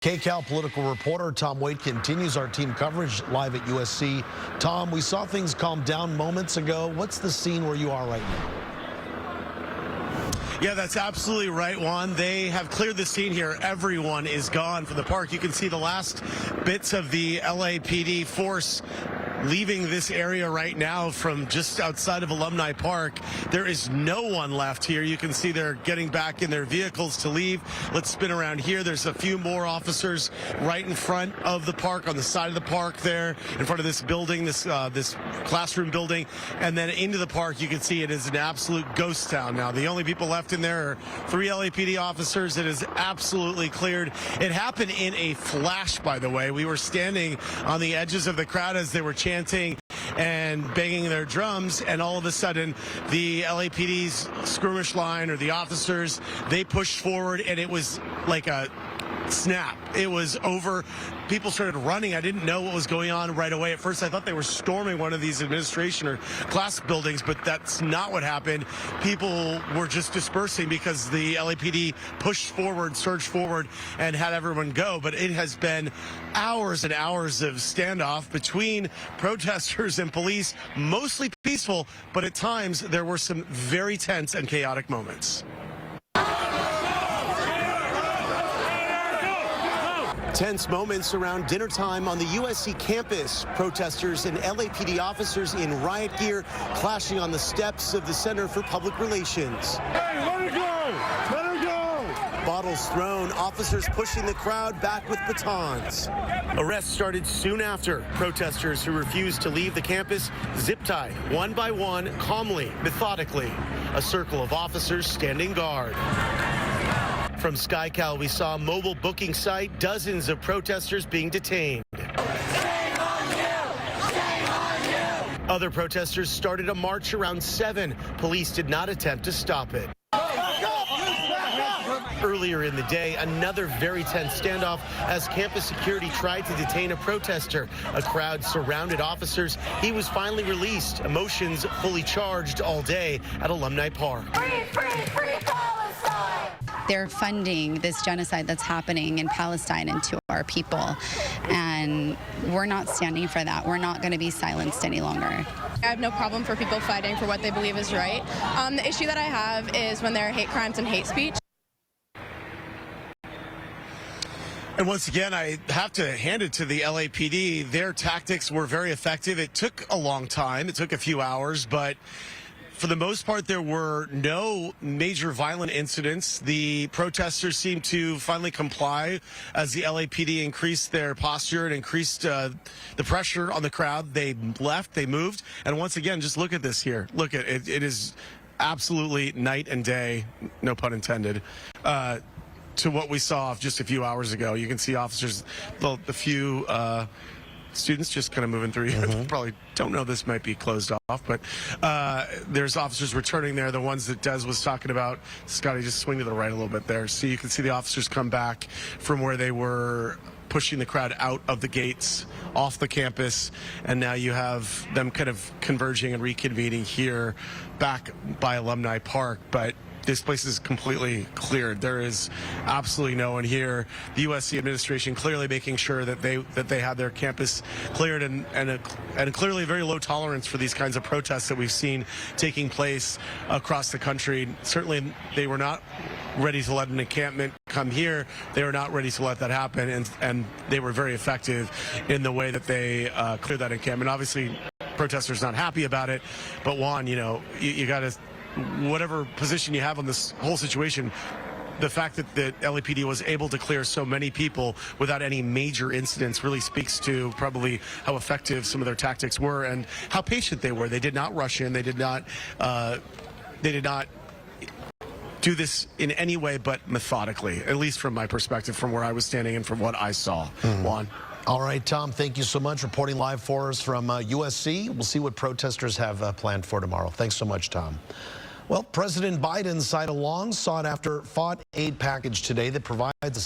KCAL political reporter Tom Waite continues our team coverage live at USC. Tom, we saw things calm down moments ago. What's the scene where you are right now? Yeah, that's absolutely right, Juan. They have cleared the scene here. Everyone is gone from the park. You can see the last bits of the LAPD force leaving this area right now from just outside of Alumni Park. There is no one left here. You can see they're getting back in their vehicles to leave. Let's spin around here. There's a few more officers right in front of the park, on the side of the park there, in front of this building, this classroom building, and then into the park. You can see it is an absolute ghost town now. The only people left in there are 3 LAPD officers. It is absolutely cleared. It happened in a flash, by the way. We were standing on the edges of the crowd as they were chanting and banging their drums, and all of a sudden the LAPD's skirmish line, or the officers, they pushed forward, and it was like a snap. It was over. People started running. I didn't know what was going on right away. At first I thought they were storming one of these administration or class buildings, but that's not what happened. People were just dispersing because the LAPD pushed forward, surged forward, and had everyone go. But it has been hours and hours of standoff between protesters and police, mostly peaceful, but at times there were some very tense and chaotic moments. Tense moments around dinner time on the USC campus. Protesters and LAPD officers in riot gear clashing on the steps of the Center for Public Relations. Hey, let her go! Let her go! Bottles thrown, officers pushing the crowd back with batons. Arrests started soon after. Protesters who refused to leave the campus zip-tied, one by one, calmly, methodically. A circle of officers standing guard. From SkyCal, we saw a mobile booking site, dozens of protesters being detained. Shame on you! Shame on you! Other protesters started a march around 7. Police did not attempt to stop it. Earlier in the day, another very tense standoff as campus security tried to detain a protester. A crowd surrounded officers. He was finally released. Emotions fully charged all day at Alumni Park. Free, free, free Palestine! They're funding this genocide that's happening in Palestine and to our people, and we're not standing for that. We're not going to be silenced any longer. I have no problem for people fighting for what they believe is right. The issue that I have is when there are hate crimes and hate speech. And once again, I have to hand it to the LAPD. Their tactics were very effective. It took a long time. It took a few hours, but for the most part, there were no major violent incidents. The protesters seemed to finally comply as the LAPD increased their posture and increased the pressure on the crowd. They left, they moved, and once again, just look at this here. Look at it. It is absolutely night and day, no pun intended, to what we saw just a few hours ago. You can see officers, the few students just kind of moving through here. Probably don't know this might be closed off, but there's officers returning there, the ones that Des was talking about. Scotty, just swing to the right a little bit there. So you can see the officers come back from where they were pushing the crowd out of the gates, off the campus, and now you have them kind of converging and reconvening here back by Alumni Park. But this place is completely cleared. There is absolutely no one here. The USC administration clearly making sure that they have their campus cleared, and clearly very low tolerance for these kinds of protests that we've seen taking place across the country. Certainly, they were not ready to let an encampment come here. They were not ready to let that happen, and they were very effective in the way that they cleared that encampment. Obviously, protesters not happy about it, but Juan, you know, you got to, whatever position you have on this whole situation, the fact that the LAPD was able to clear so many people without any major incidents really speaks to probably how effective some of their tactics were and how patient they were. They did not rush in. They did not do this in any way but methodically, at least from my perspective, from where I was standing and from what I saw. Juan. All right, Tom, thank you so much. Reporting live for us from USC. We'll see what protesters have planned for tomorrow. Thanks so much, Tom. Well, President Biden signed a long sought-after aid package today that provides a